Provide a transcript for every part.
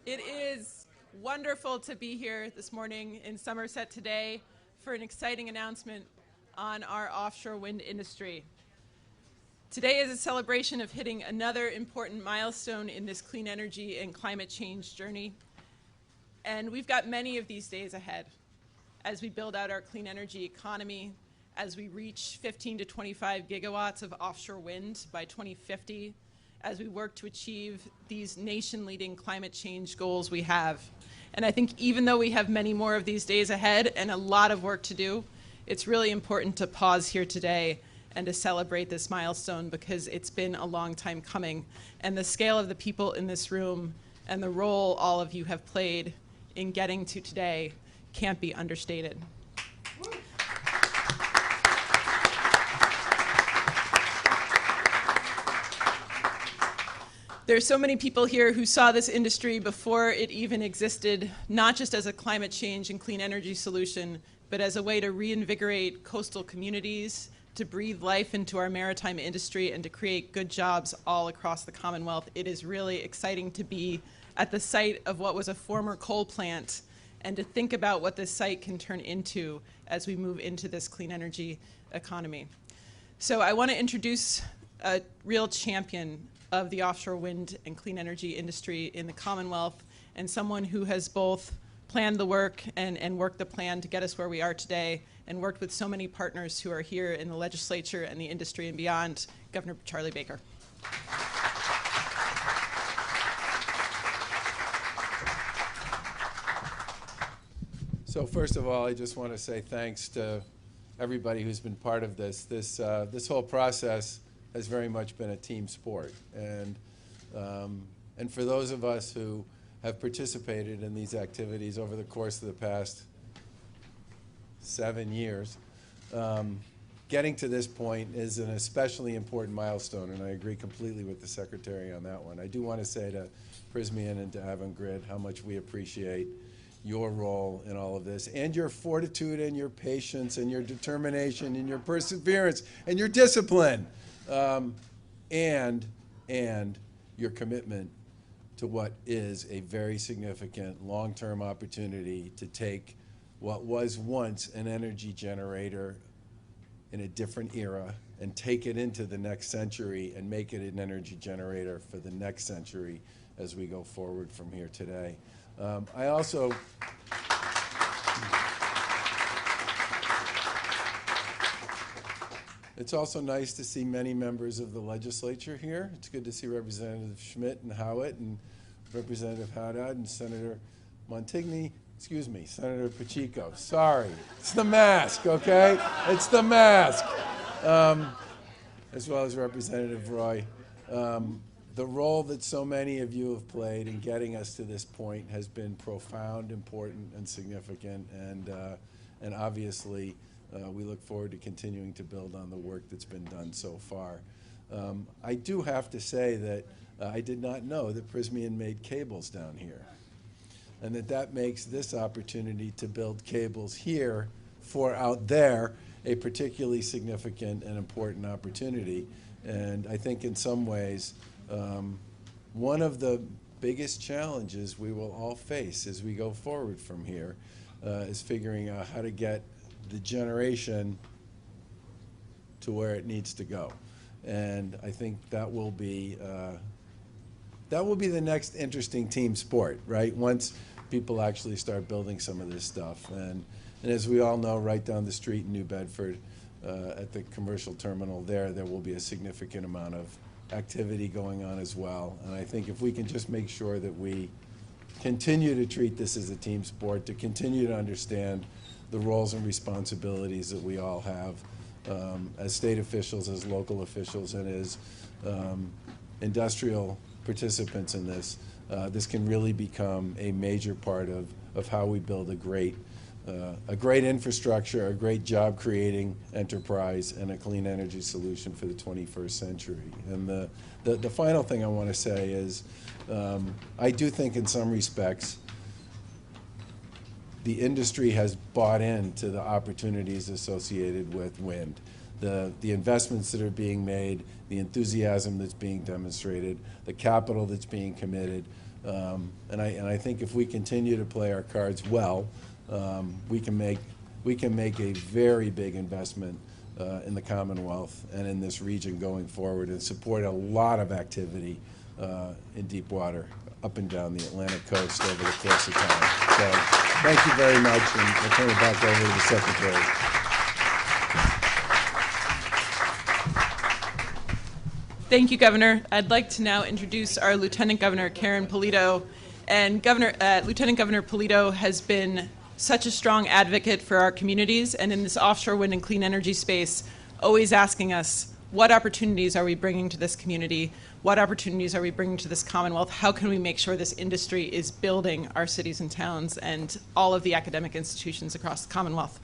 It is wonderful to be here this morning in Somerset today for an exciting announcement on our offshore wind industry. Today is a celebration of hitting another important milestone in this clean energy and climate change journey. And we've got many of these days ahead as we build out our clean energy economy, as we reach 15 to 25 gigawatts of offshore wind by 2050, as we work to achieve these nation-leading climate change goals we have. And I think even though we have many more of these days ahead and a lot of work to do, it's really important to pause here today and to celebrate this milestone because it's been a long time coming. And the scale of the people in this room and the role all of you have played in getting to today can't be understated. There's so many people here who saw this industry before it even existed, not just as a climate change and clean energy solution, but as a way to reinvigorate coastal communities, to breathe life into our maritime industry, and to create good jobs all across the Commonwealth. It is really exciting to be at the site of what was a former coal plant and to think about what this site can turn into as we move into this clean energy economy. So I want to introduce a real champion of the offshore wind and clean energy industry in the Commonwealth, and someone who has both planned the work and worked the plan to get us where we are today, and worked with so many partners who are here in the legislature and the industry and beyond, Governor Charlie Baker. So first of all, I just want to say thanks to everybody who's been part of this. This whole process has very much been a team sport. And for those of us who have participated in these activities over the course of the past 7 years, getting to this point is an especially important milestone, and I agree completely with the Secretary on that one. I do want to say to Prysmian and to Avangrid how much we appreciate your role in all of this, and your fortitude and your patience and your determination and your perseverance and your discipline, and your commitment to what is a very significant long-term opportunity to take what was once an energy generator in a different era and take it into the next century and make it an energy generator for the next century as we go forward from here today. I also It's also nice to see many members of the legislature here. It's good to see Representative Schmidt and Howitt and Representative Haddad and Senator Montigny. Excuse me, Senator Pacheco. Sorry, it's the mask, okay? It's the mask. As well as Representative Roy. The role that so many of you have played in getting us to this point has been profound, important, and significant, and obviously we look forward to continuing to build on the work that's been done so far. I do have to say that I did not know that Prysmian made cables down here, and that makes this opportunity to build cables here for out there a particularly significant and important opportunity. And I think in some ways, one of the biggest challenges we will all face as we go forward from here is figuring out how to get the generation to where it needs to go. And I think that will be the next interesting team sport, right? Once people actually start building some of this stuff. And as we all know, right down the street in New Bedford, at the commercial terminal there will be a significant amount of activity going on as well. And I think if we can just make sure that we continue to treat this as a team sport, to continue to understand the roles and responsibilities that we all have as state officials, as local officials, and as industrial participants in this, this can really become a major part of how we build a great infrastructure, a great job-creating enterprise, and a clean energy solution for the 21st century. And the final thing I want to say is I do think in some respects the industry has bought into the opportunities associated with wind. The investments that are being made, the enthusiasm that's being demonstrated, the capital that's being committed. And I think if we continue to play our cards well, we can make a very big investment in the Commonwealth and in this region going forward, and support a lot of activity in deep water up and down the Atlantic coast over the course of time. So thank you very much, and I'll turn it back over to the Secretary. Thank you, Governor. I'd like to now introduce our Lieutenant Governor, Karen Polito. And Lieutenant Governor Polito has been such a strong advocate for our communities and in this offshore wind and clean energy space, always asking us, what opportunities are we bringing to this community? What opportunities are we bringing to this Commonwealth? How can we make sure this industry is building our cities and towns and all of the academic institutions across the Commonwealth?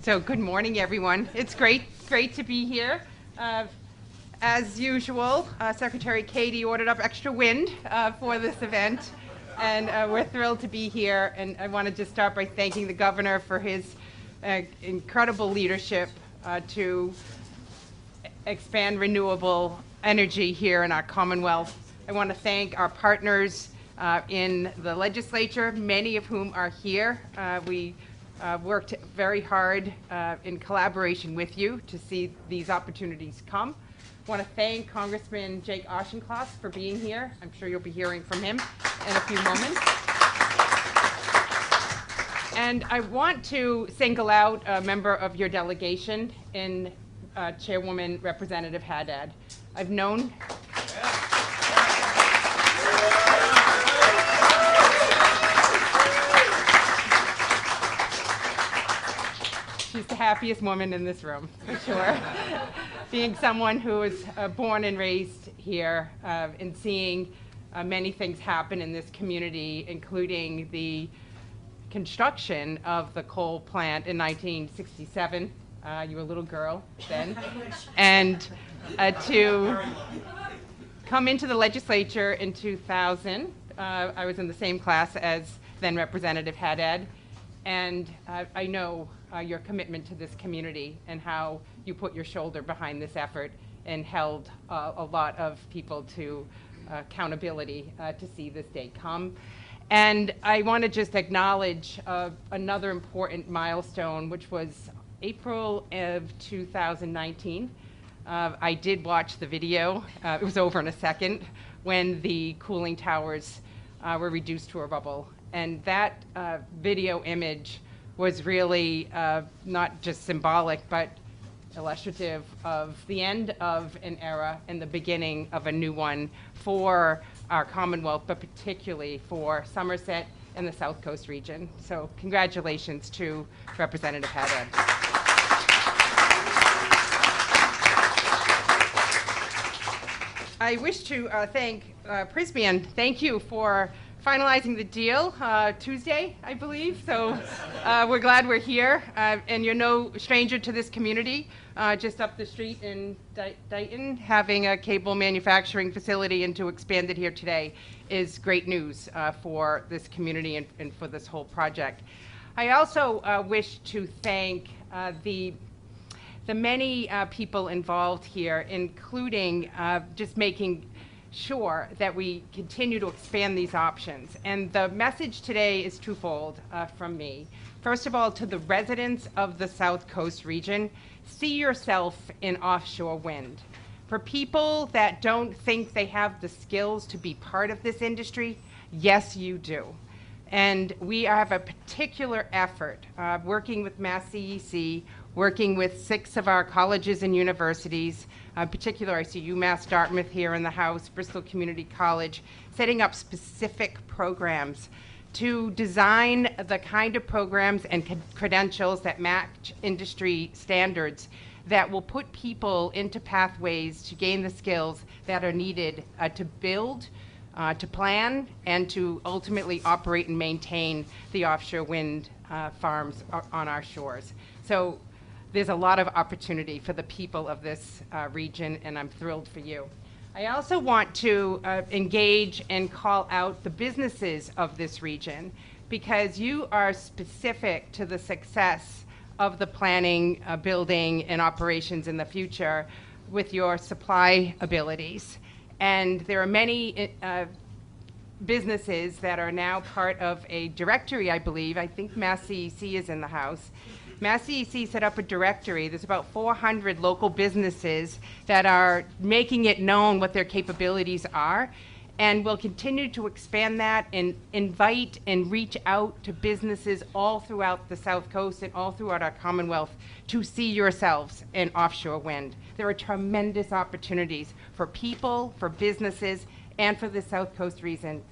So good morning, everyone. It's great to be here. As usual, Secretary Katie ordered up extra wind for this event, and we're thrilled to be here. And I want to just start by thanking the governor for his incredible leadership to expand renewable energy here in our Commonwealth. I want to thank our partners in the legislature, many of whom are here. We worked very hard in collaboration with you to see these opportunities come. I want to thank Congressman Jake Auchincloss for being here. I'm sure you'll be hearing from him in a few moments. And I want to single out a member of your delegation in Chairwoman Representative Haddad. I've known she's the happiest woman in this room, for sure. Being someone who was born and raised here and seeing many things happen in this community, including the construction of the coal plant in 1967. You were a little girl then. And to come into the legislature in 2000, I was in the same class as then Representative Haddad. And I know your commitment to this community and how you put your shoulder behind this effort and held a lot of people to accountability to see this day come. And I want to just acknowledge another important milestone, which was April of 2019. I did watch the video. It was over in a second when the cooling towers were reduced to a rubble. And that video image was really not just symbolic, but illustrative of the end of an era and the beginning of a new one for our Commonwealth, but particularly for Somerset and the South Coast region. So congratulations to Representative Haddad. I wish to thank Prisbian. Thank you for finalizing the deal Tuesday, I believe. So we're glad we're here. And you're no stranger to this community. Just up the street in Dighton, having a cable manufacturing facility and to expand it here today is great news for this community and for this whole project. I also wish to thank the many people involved here, including just making sure that we continue to expand these options. And the message today is twofold from me. First of all, to the residents of the South Coast region, see yourself in offshore wind. For people that don't think they have the skills to be part of this industry, yes, you do. And we have a particular effort working with Mass CEC, working with 6 of our colleges and universities. In particular, I see UMass Dartmouth here in the house, Bristol Community College, setting up specific programs to design the kind of programs and credentials that match industry standards that will put people into pathways to gain the skills that are needed to build, to plan, and to ultimately operate and maintain the offshore wind farms on our shores. So there's a lot of opportunity for the people of this region, and I'm thrilled for you. I also want to engage and call out the businesses of this region, because you are specific to the success of the planning, building, and operations in the future with your supply abilities. And there are many businesses that are now part of a directory, I believe. I think Mass CEC is in the house. Mass CEC set up a directory. There's about 400 local businesses that are making it known what their capabilities are. And we'll continue to expand that and invite and reach out to businesses all throughout the South Coast and all throughout our Commonwealth to see yourselves in offshore wind. There are tremendous opportunities for people, for businesses, and for the South Coast region,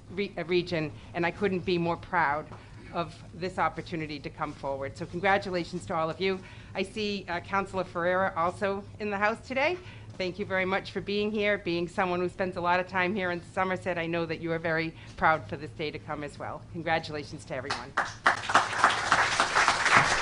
and I couldn't be more proud of this opportunity to come forward. So congratulations to all of you. I see Councillor Ferreira also in the house today. Thank you very much for being here. Being someone who spends a lot of time here in Somerset, I know that you are very proud for this day to come as well. Congratulations to everyone.